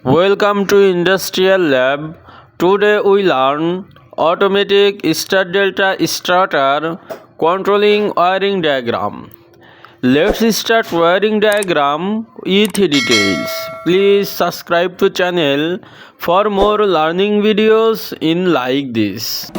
Welcome to Industrial Lab. Today we learn automatic star delta starter controlling wiring diagram. Let's start wiring diagram with details. Please subscribe to channel for more learning videos in like this.